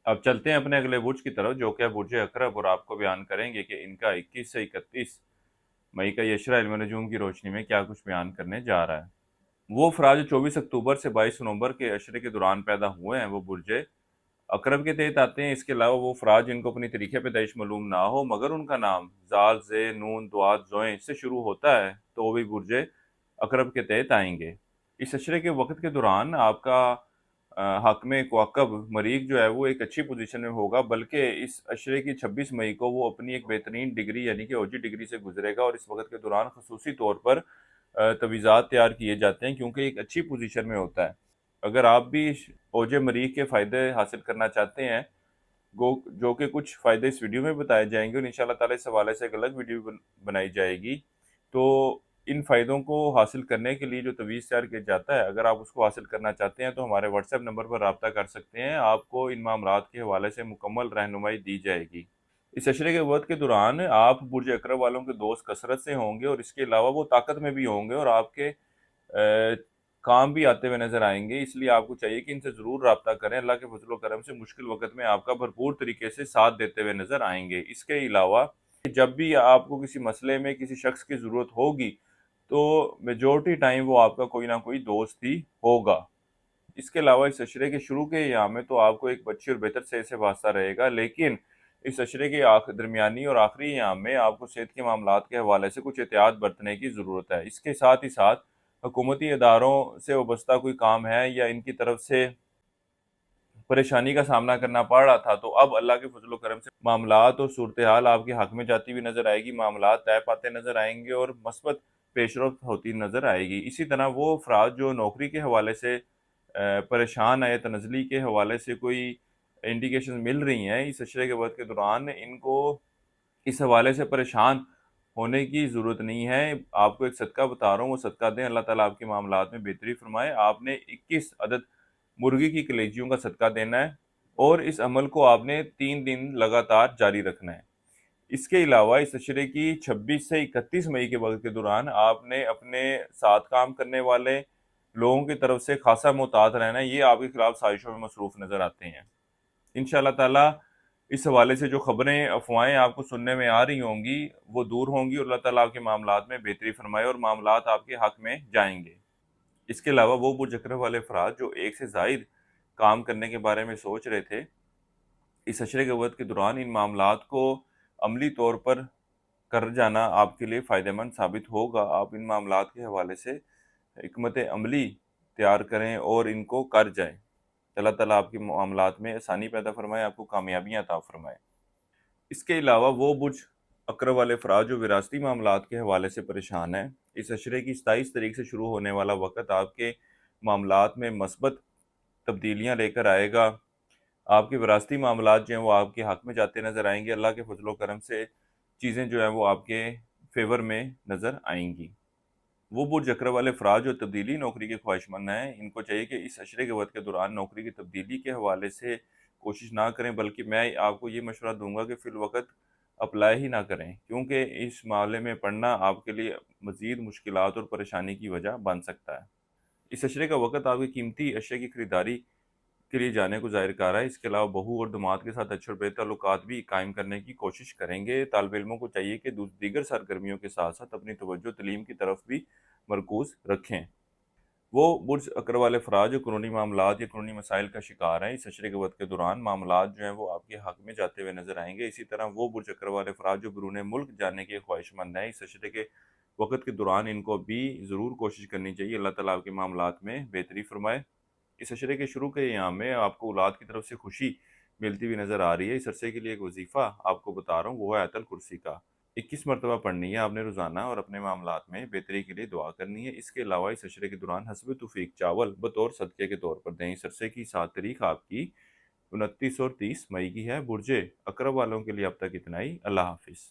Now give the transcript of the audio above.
अब चलते हैं अपने अगले बुर्ज की तरफ, जो कि है बुर्ज अकरब, और आपको बयान करेंगे कि इनका 21 से 31 मई का यशरा इल्म नजूम की रोशनी में क्या कुछ बयान करने जा रहा है। वो अफराद जो 24 अक्टूबर से 22 नवंबर के अशरे के दौरान पैदा हुए हैं वो बुर्ज अकरब के तहत आते हैं। इसके अलावा वो अफराद जिनको अपनी तरीके पैदाइश मालूम ना हो मगर उनका नाम जाल जे नून दुआत जोए से शुरू होता है तो वो भी बुर्ज अकरब के तहत आएंगे। इस अशरे के वक्त के दौरान आपका हक में कवाकब मरीख जो है वो एक अच्छी पोजीशन में होगा, बल्कि इस अशरे की 26 मई को वो अपनी एक बेहतरीन डिग्री यानी कि ओजी डिग्री से गुजरेगा, और इस वक्त के दौरान खसूसी तौर पर तवीज़ात तैयार किए जाते हैं क्योंकि एक अच्छी पोजीशन में होता है। अगर आप भी ओजे मरीख के फ़ायदे हासिल करना चाहते हैं, गो जो कि कुछ फ़ायदे इस वीडियो में बताए जाएंगे, और इंशाल्लाह ताला इस हवाले से एक अलग वीडियो बनाई जाएगी। तो इन फ़ायदों को हासिल करने के लिए जो तवीज़ तैयार किया जाता है, अगर आप उसको हासिल करना चाहते हैं तो हमारे व्हाट्सएप नंबर पर रब्ता कर सकते हैं। आपको इन मामलात के हवाले से मुकम्मल रहनुमाई दी जाएगी। इस अशरे के वक़्त के दौरान आप बुर्ज अकरब वालों के दोस्त कसरत से होंगे, और इसके अलावा वो ताकत में भी होंगे और आपके काम भी आते हुए नज़र आएंगे। इसलिए आपको चाहिए कि इनसे ज़रूर रब्ता करें। अल्लाह के फजल व करम से मुश्किल वक़्त में आपका भरपूर तरीके से साथ देते हुए नज़र आएंगे। इसके अलावा जब भी आपको किसी मसले में किसी शख्स की ज़रूरत होगी तो मेजॉरिटी टाइम वो आपका कोई ना कोई दोस्त ही होगा। इसके अलावा इस अशरे के शुरू के अय्याम में तो आपको एक अच्छी और बेहतर सेहत से वास्ता रहेगा, लेकिन इस अशरे के दरमियानी और आखिरी अय्याम में आपको सेहत के मामलात के हवाले से कुछ एहतियात बरतने की ज़रूरत है। इसके साथ ही साथ हुकूमती इदारों से वाबस्ता कोई काम है या इनकी तरफ से परेशानी का सामना करना पड़ रहा था, तो अब अल्लाह के फजल करम से मामलात और सूरत हाल आपके हक में जाती हुई नज़र आएगी, मामलात तय पाते नज़र आएंगे और मस्बत पेशरफ्त होती नज़र आएगी। इसी तरह वो अफराद जो नौकरी के हवाले से परेशान है, तनज़ली के हवाले से कोई इंडिकेशन मिल रही हैं इस अशरे के वक़्त के दौरान, इनको इस हवाले से परेशान होने की ज़रूरत नहीं है। आपको एक सदका बता रहा हूँ, वो सदका दें, अल्लाह ताला आपके मामलात में बेहतरी फरमाए। आपने 21 अदद मुर्गी की कलेजियों का सदका देना है, और इस अमल को आपने 3 दिन लगातार जारी रखना है। इसके अलावा इस अशरे की 26 से 31 मई के वक़्त के दौरान आपने अपने साथ काम करने वाले लोगों की तरफ से खासा मुहतात रहना है। ये आपके खिलाफ साजिशों में मसरूफ़ नज़र आते हैं। इंशाअल्लाह ताला इस हवाले से जो खबरें, अफ़वाहें आपको सुनने में आ रही होंगी, वो दूर होंगी, और अल्लाह ताला आपके मामलात में बेहतरी फरमाए और मामलात आपके हक़ में जाएँगे। इसके अलावा वो बुर्ज अकरब वाले अफ़राद जो एक से ज़ायद काम करने के बारे में सोच रहे थे, इस अशरे के वक़्त के दौरान इन मामलात को अमली तौर पर कर जाना आपके लिए फ़ायदेमंद साबित होगा। आप इन मामलात के हवाले से हिकमत अमली तैयार करें और इनको कर जाएँ। अल्लाह ताला आपके मामलात में आसानी पैदा फरमाए, आपको कामयाबियाँ अता फरमाए। इसके अलावा वो बुर्ज अकरब वाले अफराद जो विरासती मामलात के हवाले से परेशान हैं, इस अशरे की 27 तारीख से शुरू होने वाला वक़्त आपके मामलात में मस्बत तब्दीलियाँ लेकर आएगा। आपके विरासती मामलात जो हैं वो आपके हक़ में जाते नज़र आएँगे। अल्लाह के फज़ल व करम से चीज़ें जो हैं वो आपके फ़ेवर में नज़र आएँगी। वो बुर्ज अकरब वाले अफराद जो तब्दीली नौकरी के ख्वाहिशमंद हैं, इनको चाहिए कि इस अशरे के वक़्त के दौरान नौकरी की तब्दीली के हवाले से कोशिश ना करें, बल्कि मैं आपको ये मशवरा दूँगा कि फ़िलवक़्त अप्लाई ही ना करें, क्योंकि इस मामले में पड़ना आपके लिए मज़ीद मुश्किलात और परेशानी की वजह बन सकता है। इस अशरे का वक़्त आपकी कीमती अशिया की खरीदारी के लिए जाने को ज़ाहिर कर रहा है। इसके अलावा बहू और दामाद के साथ अच्छे और बेहतर ताल्लुकात भी कायम करने की कोशिश करेंगे। तालिब इल्मों को चाहिए कि दीगर सरगर्मियों के साथ-साथ अपनी तवज्जो तालीम की तरफ भी मरकूज़ रखें। वो बुर्ज अकरब वाले अफराद जो कानूनी मामलात या कानूनी मसाइल का शिकार हैं, इस अशरे के वक़्त के दौरान मामलात जो हैं वो आपके हक़ में जाते हुए नज़र आएँगे। इसी तरह वो बुर्ज अकरब वाले अफराद जो बैरून मुल्क जाने के ख्वाहिशमंद हैं, इस अशरे के वक़्त के दौरान इनको भी ज़रूर कोशिश करनी चाहिए। अल्लाह ताला आपके मामलात में बेहतरी फ़रमाए। इस अशरे के शुरू के अय्याम में आपको औलाद की तरफ से खुशी मिलती हुई नज़र आ रही है। इस अरसे के लिए एक वजीफ़ा आपको बता रहा हूँ, वो है आयतल कुर्सी का 21 मरतबा पढ़नी है आपने रोज़ाना, और अपने मामलात में बेहतरी के लिए दुआ करनी है। इसके अलावा इस अशरे के दौरान हस्ब तौफ़ीक चावल बतौर सदक़े के तौर पर दें। इस अरसे की 7 तारीख आपकी 29 और 30 मई की है। बुर्ज अकरब वालों के लिए अब तक इतना ही। अल्लाह हाफ़िज़।